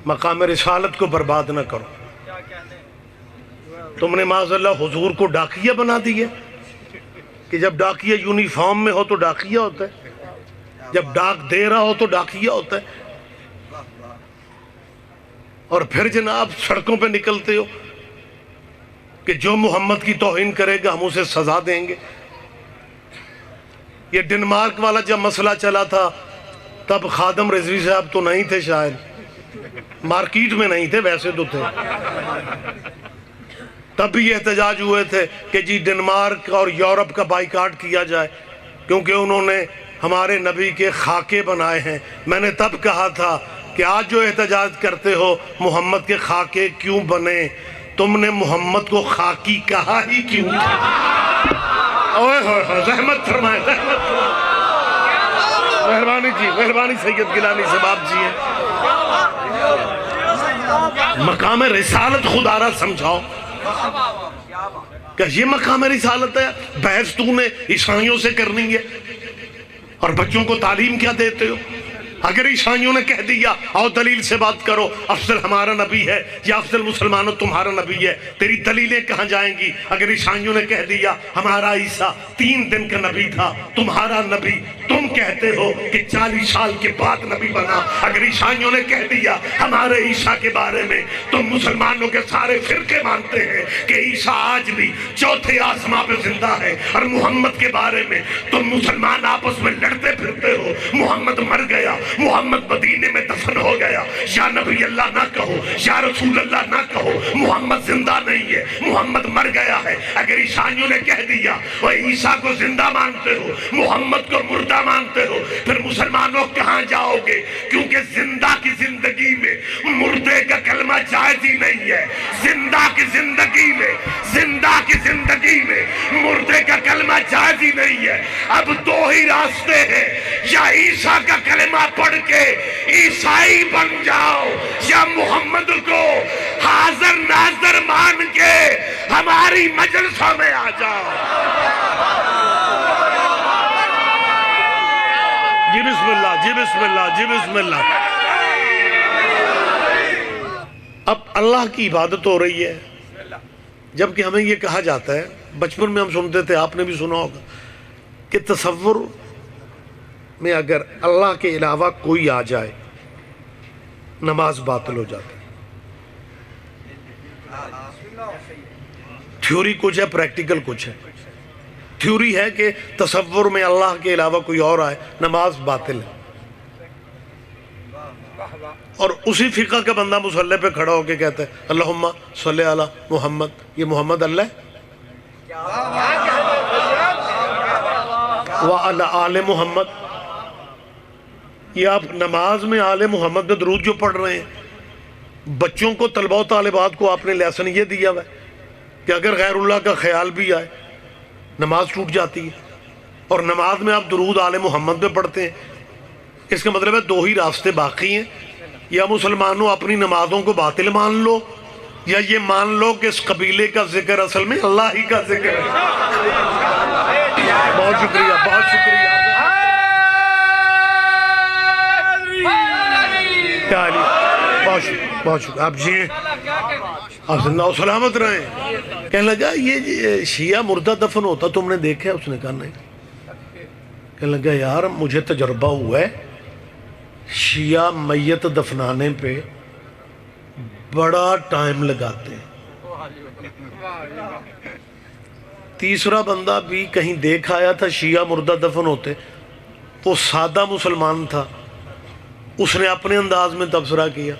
مقام رسالت کو برباد نہ کرو۔ تم نے معاذاللہ حضور کو ڈاکیہ بنا دیا کہ جب ڈاکیہ یونیفارم میں ہو تو ڈاکیہ ہوتا ہے، جب ڈاک دے رہا ہو تو ڈاکیہ ہوتا ہے، اور پھر جناب سڑکوں پہ نکلتے ہو کہ جو محمد کی توہین کرے گا ہم اسے سزا دیں گے۔ یہ ڈنمارک والا جب مسئلہ چلا تھا تب خادم رضوی صاحب تو نہیں تھے، شاید مارکیٹ میں نہیں تھے، ویسے تو تھے، تب بھی یہ احتجاج ہوئے تھے کہ جی ڈنمارک اور یورپ کا بائیکاٹ کیا جائے کیونکہ انہوں نے ہمارے نبی کے خاکے بنائے ہیں۔ میں نے تب کہا تھا کہ آج جو احتجاج کرتے ہو محمد کے خاکے کیوں بنے، تم نے محمد کو خاکی کہا ہی کیوں تھا؟ اوہ ہوئے زحمت فرمائے، زحمت فرمائے، مہربانی جی، مہربانی سید گیلانی صاحب جی ہیں۔ مقام رسالت خدا را سمجھاؤ کہ یہ مقام رسالت ہے؟ بحث تو نے عیسائیوں سے کرنی ہے اور بچوں کو تعلیم کیا دیتے ہو؟ اگر عیسائیوں نے کہہ دیا آؤ دلیل سے بات کرو، افضل ہمارا نبی ہے یا افضل مسلمانوں تمہارا نبی ہے، تیری دلیلیں کہاں جائیں گی؟ اگر عیسائیوں نے کہہ دیا ہمارا عیسیٰ 3 دن کا نبی تھا، تمہارا نبی تم کہتے ہو کہ 40 سال کے بعد نبی بنا، اگر عیسائیوں نے کہہ دیا ہمارے عیسیٰ کے بارے میں، تم مسلمانوں کے سارے فرقے مانتے ہیں کہ عیسیٰ آج بھی 4تھے آسماں پہ زندہ ہے، اور محمد کے بارے میں تم مسلمان آپس میں لڑتے پھرتے ہو، محمد مر گیا، محمد مدینے میں دفن ہو گیا، یا نبی اللہ نہ کہو، یا رسول اللہ نہ کہو، محمد زندہ نہیں ہے، محمد مر گیا ہے۔ اگر عیسائیوں نے کہہ دیا وہ عیسیٰ کو زندہ مانتے ہو، محمد کو مردہ مانتے ہو، پھر مسلمانوں کہاں جاؤ گے؟ کیونکہ زندہ کی زندگی میں مردے کا کلمہ جائز ہی نہیں ہے، زندہ کی زندگی میں، زندہ کی زندگی میں مردے کا کلمہ جائز ہی نہیں ہے۔ اب 2 ہی راستے ہیں، یا عیسیٰ کا کلمہ پڑھ کے عیسائی بن جاؤ، یا محمد کو حاضر ناظر مان کے ہماری مجلسوں میں آ جاؤ۔ جی بسم اللہ، جی بسم اللہ، جی بسم اللہ۔ اب اللہ کی عبادت ہو رہی ہے، جبکہ ہمیں یہ کہا جاتا ہے، بچپن میں ہم سنتے تھے، آپ نے بھی سنا ہوگا کہ تصور میں اگر اللہ کے علاوہ کوئی آ جائے نماز باطل ہو جاتی ہے۔ تھیوری کچھ ہے، پریکٹیکل کچھ ہے۔ تھیوری ہے کہ تصور میں اللہ کے علاوہ کوئی اور آئے نماز باطل ہے، اور اسی فقہ کا بندہ مصلی پہ کھڑا ہو کے کہتا ہے اللہم صلی علی محمد، یہ محمد اللہ ہے، وعلی آل محمد، یہ آپ نماز میں آل محمد میں درود جو پڑھ رہے ہیں، بچوں کو طلبہ و طالبات کو آپ نے لیسن یہ دیا ہے کہ اگر غیر اللہ کا خیال بھی آئے نماز ٹوٹ جاتی ہے، اور نماز میں آپ درود آل محمد میں پڑھتے ہیں۔ اس کا مطلب ہے 2 ہی راستے باقی ہیں، یا مسلمانوں اپنی نمازوں کو باطل مان لو، یا یہ مان لو کہ اس قبیلے کا ذکر اصل میں اللہ ہی کا ذکر ہے۔ بہت شکریہ، بہت شکریہ، بہت شکریہ آپ جی، آپ زندہ و سلامت رہیں۔ کہنے لگا یہ شیعہ مردہ دفن ہوتا تم نے دیکھا ہے؟ اس نے کہا نہیں۔ کہنے لگا یار مجھے تجربہ ہوا ہے، شیعہ میت دفنانے پہ بڑا ٹائم لگاتے ہیں۔ تیسرا بندہ بھی کہیں دیکھ آیا تھا شیعہ مردہ دفن ہوتے، وہ سادہ مسلمان تھا، اس نے اپنے انداز میں تبصرہ کیا،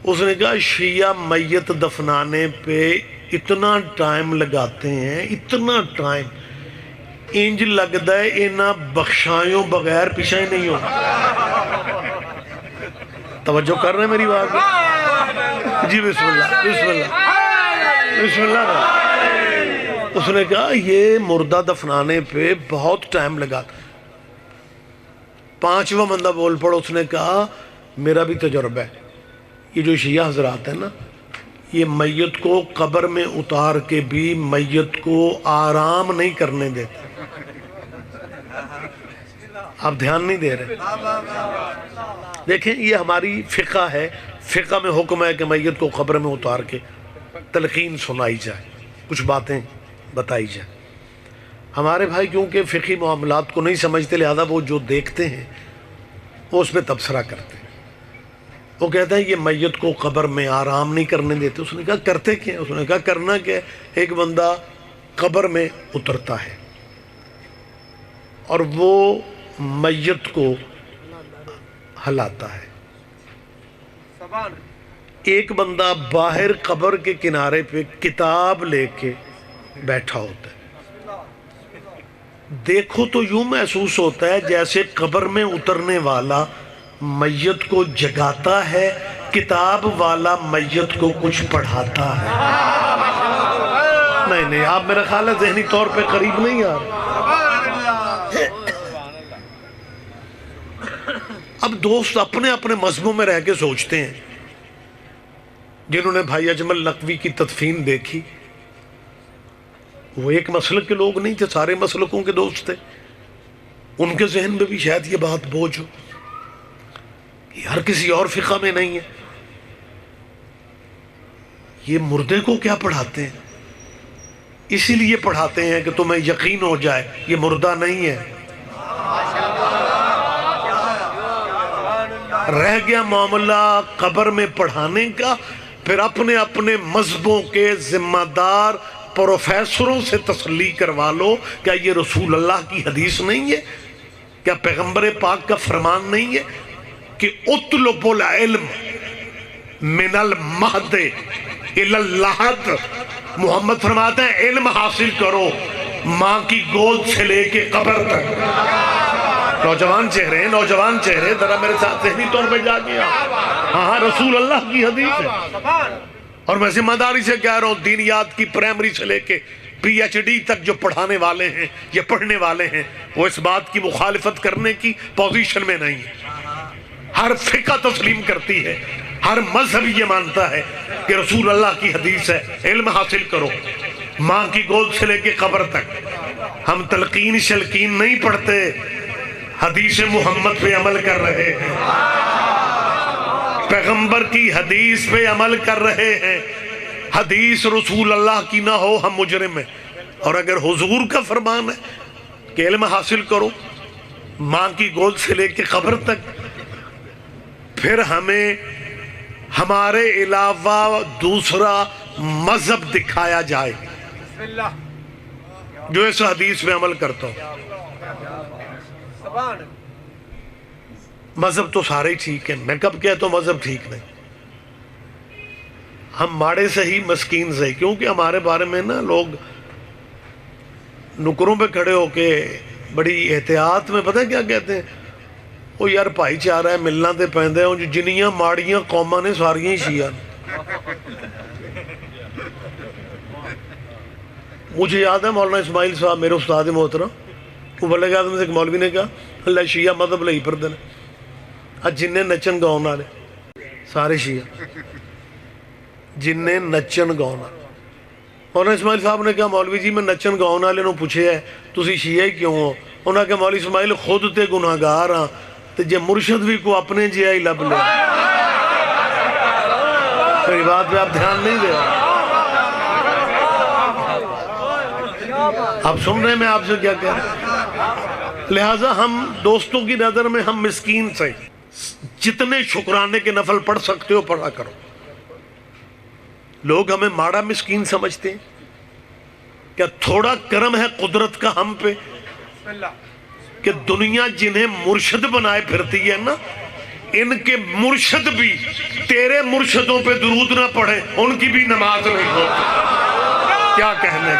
اس نے کہا شیعہ میت دفنانے پہ اتنا ٹائم لگاتے ہیں، اتنا ٹائم، انج لگتا ہے اینا بخشایوں بغیر پیچھے ہی نہیں ہوتا۔ توجہ کر رہے ہیں میری بات؟ جی بسم اللہ، بسم اللہ، بسم اللہ۔ اس نے کہا یہ مردہ دفنانے پہ بہت ٹائم لگا۔ 5واں بندہ بول پڑا، اس نے کہا میرا بھی تجربہ ہے، یہ جو شیعہ حضرات ہیں نا، یہ میت کو قبر میں اتار کے بھی میت کو آرام نہیں کرنے دیتے۔ آپ دھیان نہیں دے رہے، دیکھیں یہ ہماری فقہ ہے، فقہ میں حکم ہے کہ میت کو قبر میں اتار کے تلقین سنائی جائے، کچھ باتیں بتائی جائیں۔ ہمارے بھائی کیونکہ فقہی معاملات کو نہیں سمجھتے، لہذا وہ جو دیکھتے ہیں وہ اس پہ تبصرہ کرتے ہیں۔ وہ کہتے ہیں یہ میت کو قبر میں آرام نہیں کرنے دیتے۔ اس نے کہا کرتے کیا؟ اس نے کہا کرنا کیا؟ ایک بندہ قبر میں اترتا ہے اور وہ میت کو ہلاتا ہے، ایک بندہ باہر قبر کے کنارے پہ کتاب لے کے بیٹھا ہوتا ہے۔ دیکھو تو یوں محسوس ہوتا ہے جیسے قبر میں اترنے والا میت کو جگاتا ہے، کتاب والا میت کو کچھ پڑھاتا ہے۔ نہیں آپ میرا خیال ہے ذہنی طور پہ قریب نہیں آ رہے۔ اب دوست اپنے اپنے مذہبوں میں رہ کے سوچتے ہیں۔ جنہوں نے بھائی اجمل نقوی کی تدفین دیکھی وہ ایک مسلک کے لوگ نہیں تھے، سارے مسلکوں کے دوست تھے۔ ان کے ذہن میں بھی شاید یہ بات بوجھ ہو، یہ ہر کسی اور فقہ میں نہیں ہے۔ یہ مردے کو کیا پڑھاتے ہیں؟ اسی لیے پڑھاتے ہیں کہ تمہیں یقین ہو جائے یہ مردہ نہیں ہے۔ رہ گیا معاملہ قبر میں پڑھانے کا، پھر اپنے اپنے مذہبوں کے ذمہ دار پروفیسروں سے تسلی کروا لو، کیا یہ رسول اللہ کی حدیث نہیں ہے؟ کیا پیغمبر پاک کا فرمان نہیں ہے کہ اطلب العلم من المہد الی اللحد؟ محمد فرماتے ہیں علم حاصل کرو ماں کی گود سے لے کے قبر تک۔ نوجوان چہرے ذرا میرے ساتھ ذہنی طور پہ جا گیا۔ ہاں رسول اللہ کی حدیث ہے، اور میں ذمہ داری سے کہہ رہا ہوں دینیات کی پرائمری سے لے کے پی ایچ ڈی تک جو پڑھانے والے ہیں یا پڑھنے والے ہیں وہ اس بات کی مخالفت کرنے کی پوزیشن میں نہیں ہے۔ ہر فقہ تسلیم کرتی ہے، ہر مذہب یہ مانتا ہے کہ رسول اللہ کی حدیث ہے علم حاصل کرو ماں کی گود سے لے کے قبر تک۔ ہم تلقین شلقین نہیں پڑھتے، حدیث محمد پہ عمل کر رہے ہیں، پیغمبر کی حدیث پہ عمل کر رہے ہیں۔ حدیث رسول اللہ کی نہ ہو ہم مجرم ہیں، اور اگر حضور کا فرمان ہے کہ علم حاصل کرو ماں کی گود سے لے کے قبر تک، پھر ہمیں ہمارے علاوہ دوسرا مذہب دکھایا جائے جو اس حدیث پہ عمل کرتا ہو۔ مذہب تو سارے ٹھیک ہیں، میں کب کہتا ہوں مذہب ٹھیک نہیں؟ ہم ماڑے صحیح مسکین صحیح، کیونکہ ہمارے بارے میں نا لوگ نکروں پہ کھڑے ہو کے بڑی احتیاط میں پتہ کیا کہتے ہیں؟ وہ یار بھائی چارہ ہے ملنا دے پیندے ہوں جو جنیاں ماڑیاں قوماں نے ساریاں ہی شیعہ۔ مجھے یاد ہے مولانا اسماعیل صاحب میرے استاد محترم، وہ بلے گا سے ایک مولوی نے کہا اللہ شیعہ مذہب لئی پھر دن جنہیں نچن گاؤں والے سارے شیعہ، جنہیں نچن گاؤں والے۔ مولانا اسماعیل صاحب نے کہا مولوی جی میں نچن گاؤں والے نو پوچھے ہے تسی شیعہ ہی کیوں ہو؟ انہوں نے کہا مولوی اسماعیل خود تے گناہگار ہاں تے جے مرشد بھی کو اپنے جہا ہی لب لے۔ میری بات پہ آپ دھیان نہیں دے رہے، آپ سن رہے ہیں میں آپ سے کیا کہہ رہا ہوں؟ لہٰذا ہم دوستوں کی نظر میں ہم مسکین سے، جتنے شکرانے کے نفل پڑھ سکتے ہو پڑھا کرو۔ لوگ ہمیں ماڑا مسکین سمجھتے ہیں، کیا تھوڑا کرم ہے قدرت کا ہم پہ کہ دنیا جنہیں مرشد بنائے پھرتی ہے نا، ان کے مرشد بھی تیرے مرشدوں پہ درود نہ پڑھیں ان کی بھی نماز نہیں ہوتی۔ کیا کہنے